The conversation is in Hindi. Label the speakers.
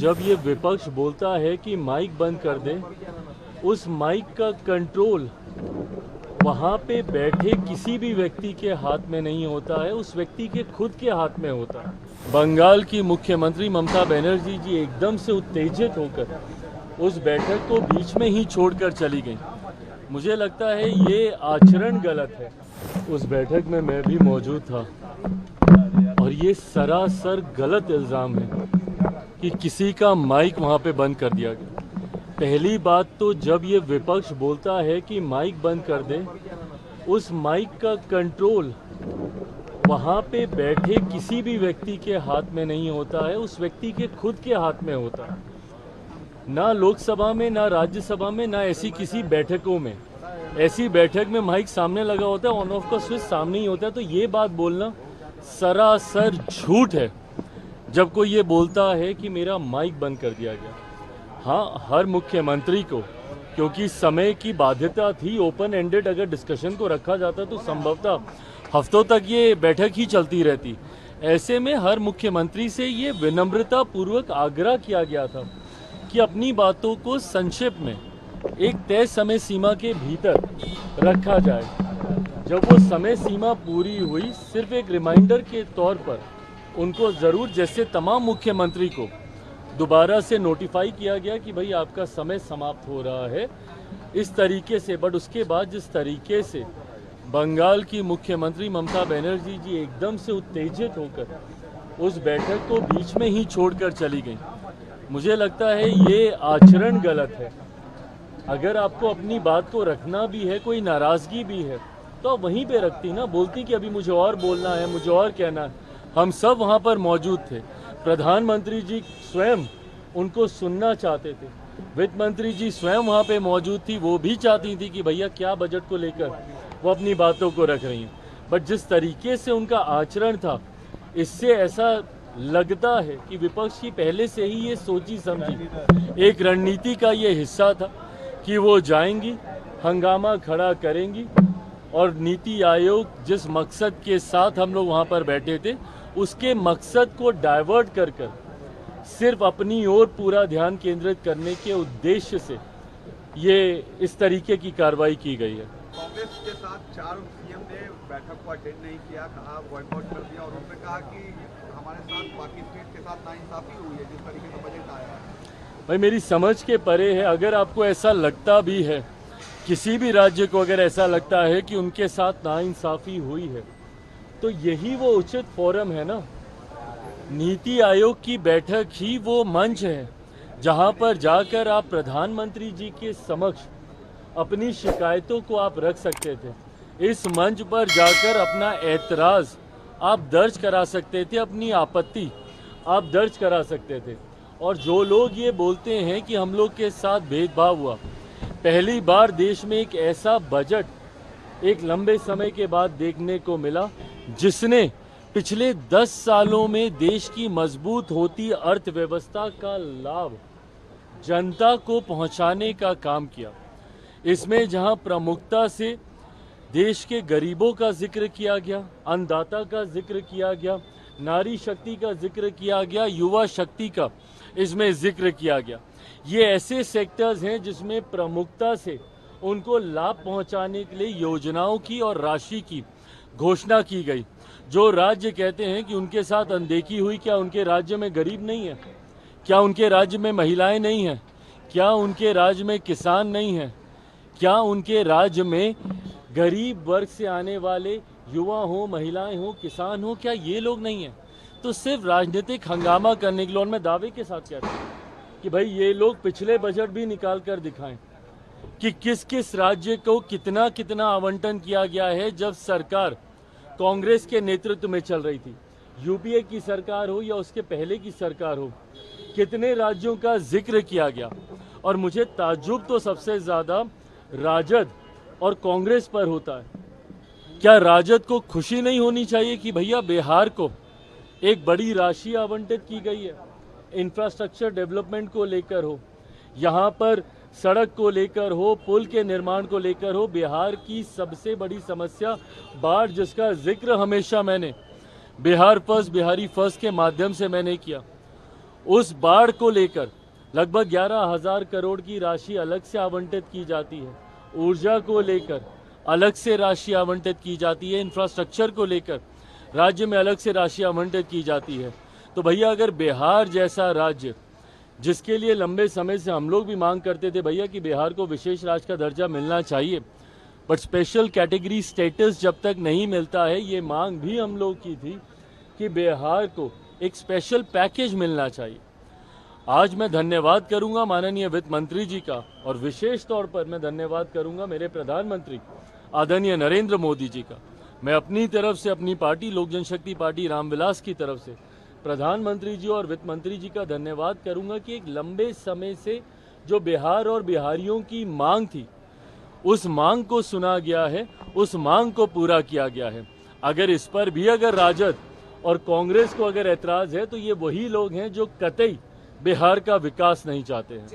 Speaker 1: जब ये विपक्ष बोलता है कि माइक बंद कर दें, उस माइक का कंट्रोल वहाँ पे बैठे किसी भी व्यक्ति के हाथ में नहीं होता है, उस व्यक्ति के खुद के हाथ में होता है। बंगाल की मुख्यमंत्री ममता बनर्जी जी एकदम से उत्तेजित होकर उस बैठक को बीच में ही छोड़कर चली गई। मुझे लगता है ये आचरण गलत है। उस बैठक में मैं भी मौजूद था और ये सरासर गलत इल्ज़ाम है कि किसी का माइक वहाँ पे बंद कर दिया गया। पहली बात तो जब ये विपक्ष बोलता है कि माइक बंद कर दें, उस माइक का कंट्रोल वहाँ पे बैठे किसी भी व्यक्ति के हाथ में नहीं होता है, उस व्यक्ति के खुद के हाथ में होता है। ना लोकसभा में, ना राज्यसभा में, ना ऐसी किसी बैठकों में। ऐसी बैठक में माइक सामने लगा होता है, ऑन ऑफ का स्विच सामने ही होता है। तो ये बात बोलना सरासर झूठ है जब कोई ये बोलता है कि मेरा माइक बंद कर दिया गया। हाँ, हर मुख्यमंत्री को, क्योंकि समय की बाध्यता थी, ओपन एंडेड अगर डिस्कशन को रखा जाता तो संभवतः हफ्तों तक ये बैठक ही चलती रहती। ऐसे में हर मुख्यमंत्री से ये विनम्रता पूर्वक आग्रह किया गया था कि अपनी बातों को संक्षेप में एक तय समय सीमा के भीतर रखा जाए। जब वो समय सीमा पूरी हुई, सिर्फ एक रिमाइंडर के तौर पर उनको ज़रूर, जैसे तमाम मुख्यमंत्री को दोबारा से नोटिफाई किया गया कि भाई आपका समय समाप्त हो रहा है, इस तरीके से। बट उसके बाद जिस तरीके से बंगाल की मुख्यमंत्री ममता बनर्जी जी एकदम से उत्तेजित होकर उस बैठक को बीच में ही छोड़कर चली गई, मुझे लगता है ये आचरण गलत है। अगर आपको अपनी बात को रखना भी है, कोई नाराज़गी भी है, तो आप वहीं पे रखती ना, बोलती कि अभी मुझे और बोलना है, मुझे और कहना है। हम सब वहाँ पर मौजूद थे। प्रधानमंत्री जी स्वयं उनको सुनना चाहते थे, वित्त मंत्री जी स्वयं वहाँ पे मौजूद थी, वो भी चाहती थी कि भैया क्या बजट को लेकर वो अपनी बातों को रख रही हैं। बट जिस तरीके से उनका आचरण था, इससे ऐसा लगता है कि विपक्ष की पहले से ही ये सोची समझी एक रणनीति का ये हिस्सा था कि वो जाएंगी, हंगामा खड़ा करेंगी और नीति आयोग जिस मकसद के साथ हम लोग वहाँ पर बैठे थे, उसके मकसद को डाइवर्ट कर सिर्फ अपनी ओर पूरा ध्यान केंद्रित करने के उद्देश्य से ये इस तरीके की कार्रवाई की गई है।
Speaker 2: कांग्रेस के साथ 4 सीएम ने बैठक को अटेंड नहीं किया, कहा बॉयकॉट कर दिया, और उन्होंने कहा कि हमारे साथ बाकी स्टेट के साथ नाइंसाफी हुई है जिस तरीके से बजट आया है।
Speaker 1: भाई मेरी समझ के परे है। अगर आपको ऐसा लगता भी है, किसी भी राज्य को अगर ऐसा लगता है कि उनके साथ नाइंसाफी हुई है, तो यही वो उचित फोरम है ना। नीति आयोग की बैठक ही वो मंच है जहां पर जाकर आप प्रधानमंत्री जी के समक्ष अपनी शिकायतों को आप रख सकते थे। इस मंच पर जाकर अपना ऐतराज़ आप दर्ज करा सकते थे, अपनी आपत्ति आप दर्ज करा सकते थे। और जो लोग ये बोलते हैं कि हम लोग के साथ भेदभाव हुआ, पहली बार देश में एक ऐसा बजट एक लंबे समय के बाद देखने को मिला जिसने पिछले 10 सालों में देश की मजबूत होती अर्थव्यवस्था का लाभ जनता को पहुंचाने का काम किया। इसमें जहां प्रमुखता से देश के गरीबों का जिक्र किया गया, अन्नदाता का जिक्र किया गया, नारी शक्ति का जिक्र किया गया, युवा शक्ति का इसमें जिक्र किया गया। ये ऐसे सेक्टर्स हैं जिसमें प्रमुखता से उनको लाभ पहुंचाने के लिए योजनाओं की और राशि की घोषणा की गई। जो राज्य कहते हैं कि उनके साथ अनदेखी हुई, क्या उनके राज्य में गरीब नहीं है? क्या उनके राज्य में महिलाएं नहीं हैं? क्या उनके राज्य में किसान नहीं हैं? क्या उनके राज्य में गरीब वर्ग से आने वाले युवा हो, महिलाएं हो, किसान हो, क्या ये लोग नहीं हैं? तो सिर्फ राजनीतिक हंगामा करने के लिए, और मैं दावे के साथ कहता हूँ कि भाई ये लोग पिछले बजट भी निकाल कर दिखाएं कि किस किस राज्य को कितना कितना आवंटन किया गया है जब सरकार कांग्रेस के नेतृत्व में चल रही थी। यूपीए की सरकार हो या उसके पहले की सरकार हो, कितने राज्यों का जिक्र किया गया। और मुझे ताज्जुब तो सबसे ज़्यादा राजद और कांग्रेस पर होता है। क्या राजद को खुशी नहीं होनी चाहिए कि भैया बिहार को एक बड़ी राशि आवंटित की गई है, इंफ्रास्ट्रक्चर डेवलपमेंट को लेकर हो, यहाँ पर सड़क को लेकर हो, पुल के निर्माण को लेकर हो। बिहार की सबसे बड़ी समस्या बाढ़, जिसका जिक्र हमेशा मैंने बिहार फर्स्ट, बिहारी फर्स्ट के माध्यम से मैंने किया। उस बाढ़ को लेकर लगभग 11,000 करोड़ की राशि अलग से आवंटित की जाती है, ऊर्जा को लेकर अलग से राशि आवंटित की जाती है, इंफ्रास्ट्रक्चर को लेकर राज्य में अलग से राशि आवंटित की जाती है। तो भैया अगर बिहार जैसा राज्य, जिसके लिए लंबे समय से हम लोग भी मांग करते थे भैया कि बिहार को विशेष राज्य का दर्जा मिलना चाहिए, बट स्पेशल कैटेगरी स्टेटस जब तक नहीं मिलता है, ये मांग भी हम लोग की थी कि बिहार को एक स्पेशल पैकेज मिलना चाहिए। आज मैं धन्यवाद करूंगा माननीय वित्त मंत्री जी का, और विशेष तौर पर मैं धन्यवाद करूंगा मेरे प्रधानमंत्री आदरणीय नरेंद्र मोदी जी का। मैं अपनी तरफ से, अपनी पार्टी लोक जनशक्ति पार्टी रामविलास की तरफ से प्रधानमंत्री जी और वित्त मंत्री जी का धन्यवाद करूंगा कि एक लंबे समय से जो बिहार और बिहारियों की मांग थी, उस मांग को सुना गया है, उस मांग को पूरा किया गया है। अगर इस पर भी अगर राजद और कांग्रेस को अगर ऐतराज है, तो ये वही लोग हैं जो कतई बिहार का विकास नहीं चाहते हैं।